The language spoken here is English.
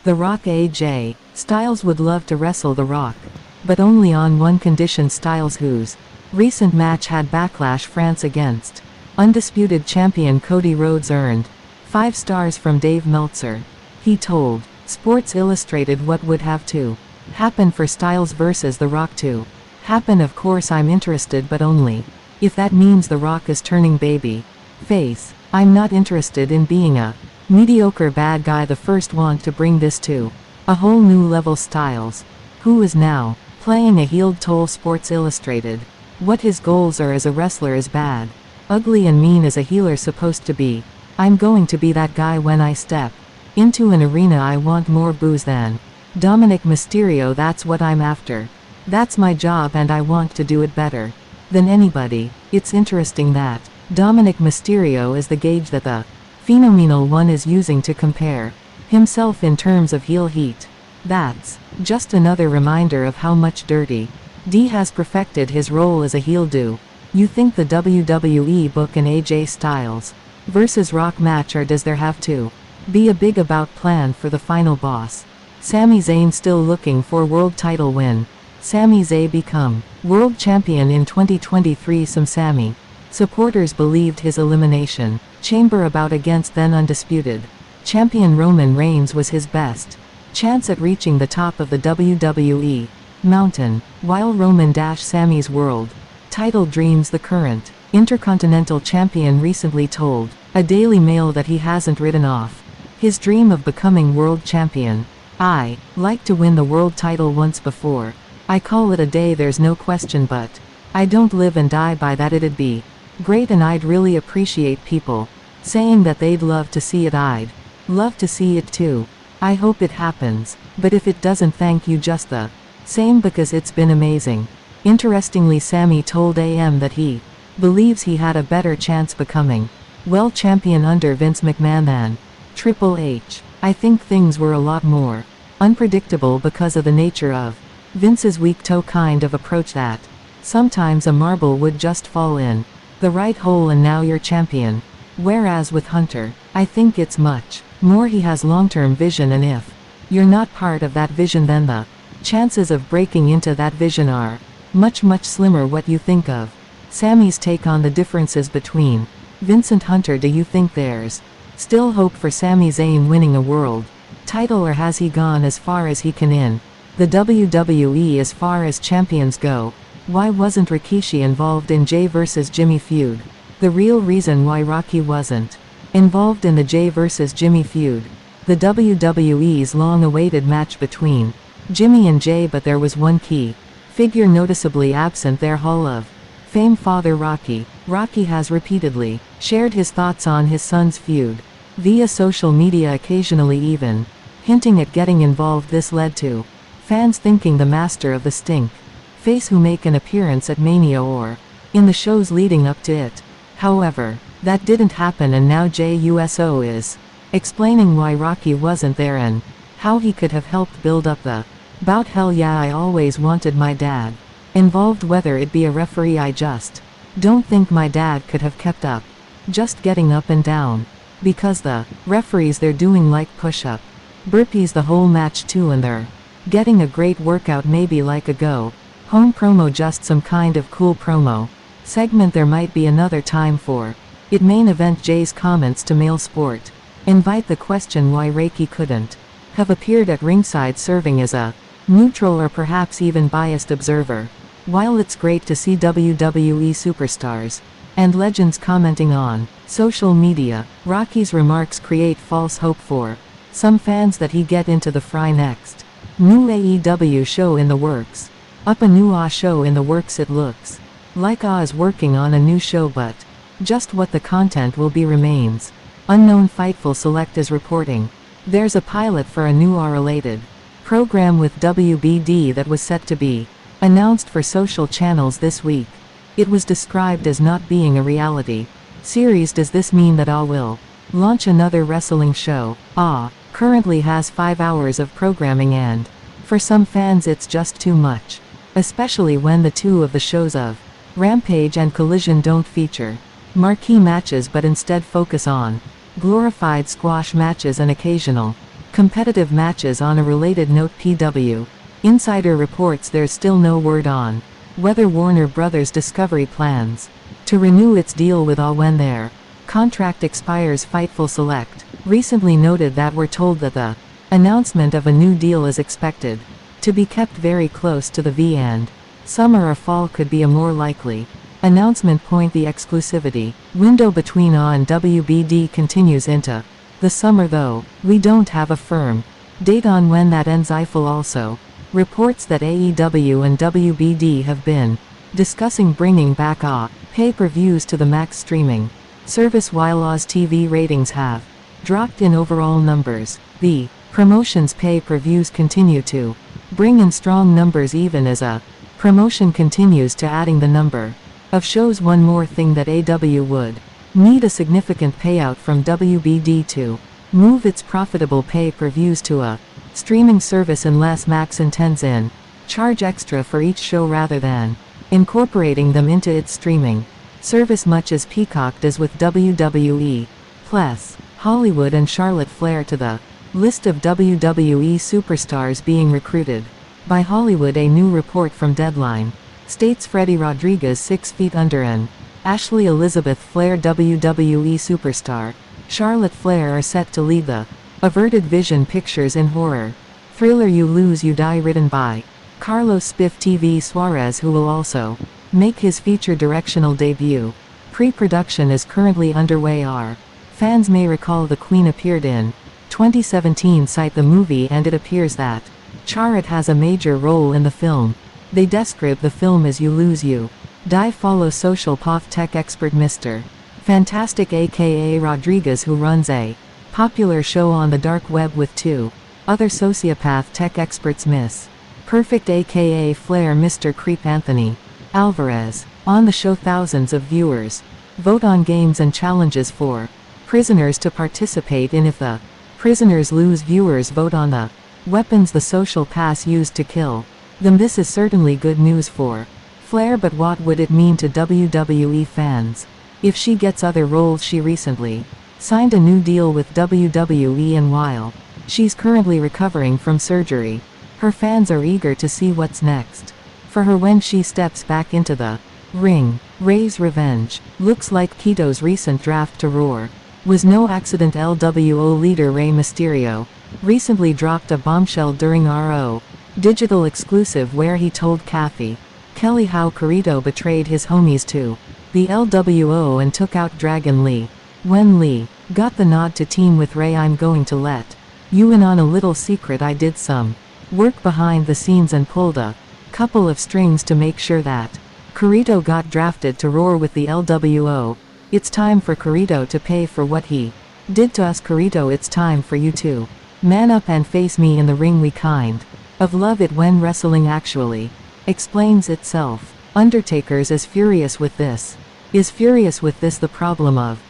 The Rock AJ Styles would love to wrestle The Rock. But only on one condition. Styles, whose recent match had backlash France against undisputed champion Cody Rhodes, earned 5 stars from Dave Meltzer. He told Sports Illustrated what would have to happen for Styles versus The Rock to happen. Of course I'm interested, but only if that means The Rock is turning baby face. I'm not interested in being a mediocre bad guy. The first want to bring this to a whole new level. Styles, who is now playing a heel, told Sports Illustrated what his goals are as a wrestler is bad, ugly and mean as a healer supposed to be. I'm going to be that guy when I step into an arena. I want more boos than Dominic Mysterio. That's what I'm after. That's my job and I want to do it better than anybody. It's interesting that Dominic Mysterio is the gauge that the Phenomenal One is using to compare himself in terms of heel heat. That's just another reminder of how much Dirty D has perfected his role as a heel. Do you think the WWE book an AJ Styles versus Rock match, or does there have to be a big about plan for the final boss? Sami Zayn still looking for world title win. Sami Zayn become world champion in 2023. Some Sami supporters believed his elimination chamber bout against then undisputed champion Roman Reigns was his best chance at reaching the top of the WWE mountain, while Roman Sami's world title dreams. The current Intercontinental Champion recently told a Daily Mail that he hasn't written off his dream of becoming world champion. I like to win the world title once before I call it a day, there's no question, but I don't live and die by that. It'd be great and I'd really appreciate people saying that they'd love to see it. I'd love to see it too. I hope it happens, but if it doesn't, thank you just the same, because it's been amazing. Interestingly, Sami told AM that he believes he had a better chance becoming world champion under Vince McMahon than Triple H. I think things were a lot more unpredictable because of the nature of Vince's weak toe kind of approach, that sometimes a marble would just fall in the right hole and now you're champion. Whereas with Hunter, I think it's much more he has long-term vision, and if you're not part of that vision, then the chances of breaking into that vision are much slimmer. What you think of Sami's take on the differences between Vince and Hunter? Do you think there's still hope for Sami Zayn winning a world title, or has he gone as far as he can in the WWE as far as champions go? Why wasn't Rikishi involved in Jay vs Jimmy feud? The real reason why Rocky wasn't involved in the Jay vs Jimmy feud, the WWE's long-awaited match between Jimmy and Jay, but there was one key figure noticeably absent there: Hall of Fame father Rocky. Rocky has repeatedly shared his thoughts on his son's feud via social media, occasionally even hinting at getting involved. This led to fans thinking the master of the stink face who make an appearance at Mania or in the shows leading up to it. However, that didn't happen, and now Jey Uso is explaining why Rocky wasn't there and how he could have helped build up the bout. Hell yeah, I always wanted my dad involved, whether it be a referee. I just don't think my dad could have kept up just getting up and down, because the referees, they're doing like push-up burpees the whole match too, and they're getting a great workout, maybe like a go home promo, just some kind of cool promo segment. There might be another time for it. Main event. Jay's comments to Male Sport invite the question why Reiki couldn't have appeared at ringside, serving as a neutral or perhaps even biased observer. While it's great to see WWE superstars and legends commenting on social media, Rocky's remarks create false hope for some fans that he get into the fry next. New AEW show in the works. Up a new AW show in the works. It looks like AW is working on a new show, but just what the content will be remains unknown. Fightful Select is reporting there's a pilot for a new AW-related program with WBD that was set to be announced for social channels this week. It was described as not being a reality series. Does this mean that AW will launch another wrestling show? AW currently has 5 hours of programming, and for some fans it's just too much, especially when the two of the shows of Rampage and Collision don't feature marquee matches but instead focus on glorified squash matches and occasional competitive matches. On a related note, PW Insider reports there's still no word on whether Warner Bros. Discovery plans to renew its deal with AW when their contract expires. Fightful Select recently noted that we're told that the announcement of a new deal is expected to be kept very close to the V and summer or fall could be a more likely announcement point. The exclusivity window between AW and WBD continues into the summer, though we don't have a firm date on when that ends. Eiffel also reports that AEW and WBD have been discussing bringing back AW pay-per-views to the Max streaming service. While AW's TV ratings have dropped in overall numbers, the promotion's pay-per-views continue to bring in strong numbers even as a promotion continues to adding the number of shows. One more thing that AW would need a significant payout from WBD to move its profitable pay-per-views to a streaming service unless Max intends in charge extra for each show rather than incorporating them into its streaming service, much as Peacock does with WWE. Plus, Hollywood and Charlotte Flair to the list of WWE superstars being recruited by Hollywood. A new report from Deadline states Freddie Rodriguez, 6 feet under, and Ashley Elizabeth Flair, WWE superstar Charlotte Flair, are set to lead the Averted Vision Pictures in horror thriller You Lose You Die, written by Carlos Spiff TV Suarez, who will also make his feature directional debut. Pre-production is currently underway. Our fans may recall the Queen appeared in 2017 cite the movie, and it appears that Charat has a major role in the film. They describe the film as You Lose You Die. Follow social path tech expert Mr. Fantastic aka Rodriguez, who runs a popular show on the dark web with two other sociopath tech experts, Miss Perfect aka Flair, Mr. Creep Anthony Alvarez. On the show, thousands of viewers vote on games and challenges for prisoners to participate in. If the prisoners lose, viewers vote on the weapons the social pass used to kill them. This is certainly good news for Flair, but what would it mean to WWE fans if she gets other roles? She recently signed a new deal with WWE, and while she's currently recovering from surgery, her fans are eager to see what's next for her when she steps back into the ring. Ray's revenge. Looks like Keto's recent draft to Raw was no accident. LWO leader Rey Mysterio recently dropped a bombshell during RO digital exclusive where he told Kathy Kelly how Carito betrayed his homies to the LWO and took out Dragon Lee. When Lee got the nod to team with Ray, I'm going to let you in on a little secret. I did some work behind the scenes and pulled a couple of strings to make sure that Carito got drafted to Raw with the LWO. It's time for Carito to pay for what he did to us. Carito, it's time for you to man up and face me in the ring. We kind of love it when wrestling actually explains itself. Undertaker's is furious with this. The problem of